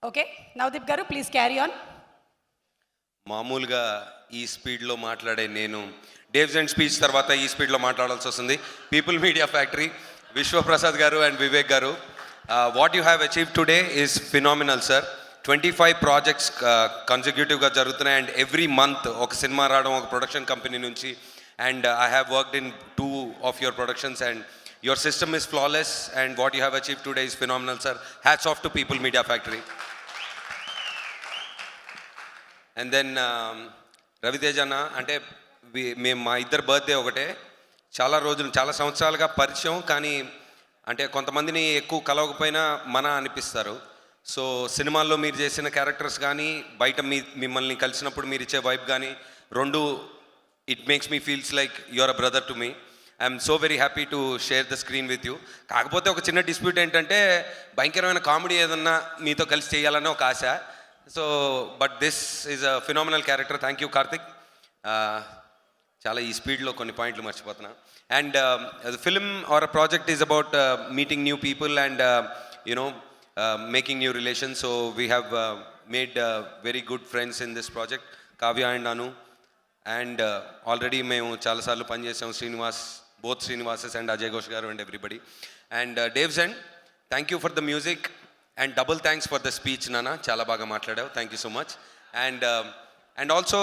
Okay, Navdeep గారు please carry on. మామూలుగా ఈ స్పీడ్లో మాట్లాడే నేను డేవ్స్ అండ్ స్పీచ్ తర్వాత ఈ స్పీడ్లో మాట్లాడాల్సి వస్తుంది. పీపుల్ మీడియా ఫ్యాక్టరీ, విశ్వప్రసాద్ గారు అండ్ వివేక్ గారు, what you have achieve today is phenomenal sir. 25 projects కన్సిక్యూటివ్గా జరుగుతున్నాయి అండ్ ఎవ్రీ మంత్ ఒక సినిమా రావడం ఒక ప్రొడక్షన్ కంపెనీ నుంచి. And I have worked in 2 of your productions and your system is flawless and what you have achieved today is phenomenal sir. Hats off to People Media Factory. And then Raviteja అన్న అంటే మేము మా ఇద్దరు birthday ఒకటే, చాలా రోజులు చాలా సంవత్సరాలుగా పరిచయం, కానీ అంటే కొంతమందిని ఎక్కువ కలవకపోయినా మన అనిపిస్తారు. సో సినిమాల్లో మీరు చేసిన క్యారెక్టర్స్ కానీ బయట మిమ్మల్ని కలిసినప్పుడు మీరు ఇచ్చే వైబ్ కానీ రెండు it makes me feels like your a brother to me. I'm so very happy to share the screen with you. కాకపోతే ఒక చిన్న డిస్ప్యూట్ ఏంటంటే భయంకరమైన కామెడీ ఏదన్నా మీతో కలిసి చేయాలని ఒక ఆశ. So but this is a phenomenal character. Thank you Karthik. చాలా ఈ స్పీడ్లో కొన్ని పాయింట్లు మర్చిపోతున్నా. And the film or a project is about meeting new people and you know making new relations. So we have made very good friends in this project, Kavya and Anu. And already మేము చాలాసార్లు పనిచేసాం, Srinivas, both Srinivases and Ajay Ghosh garu and everybody. And Dave's and thank you for the music and double thanks for the speech Nana, చాలా బాగా మాట్లాడావు, thank you so much. And also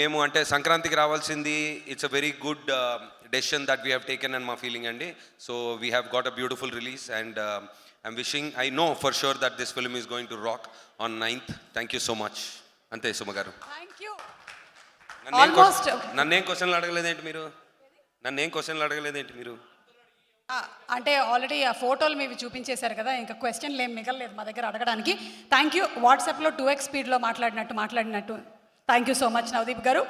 మేము అంటే సంక్రాంతికి రావాల్సింది, it's a very good decision that we have taken and మా feeling అండి. So we have got a beautiful release and I'm wishing, I know for sure that this film is going to rock on 9th. Thank you so much. Ante Suma garu. Thank you. నన్నేం క్వశ్చన్లు అడగలేదేంటి మీరు? అంటే already ఆ ఫోటోలు మీవి చూపించేశారు కదా, ఇంకా క్వశ్చన్లు ఏం మిగలలేదు మా దగ్గర అడగడానికి. Thank you. వాట్సాప్లో 2x స్పీడ్లో మాట్లాడినట్టు thank you so much Navdeep గారు.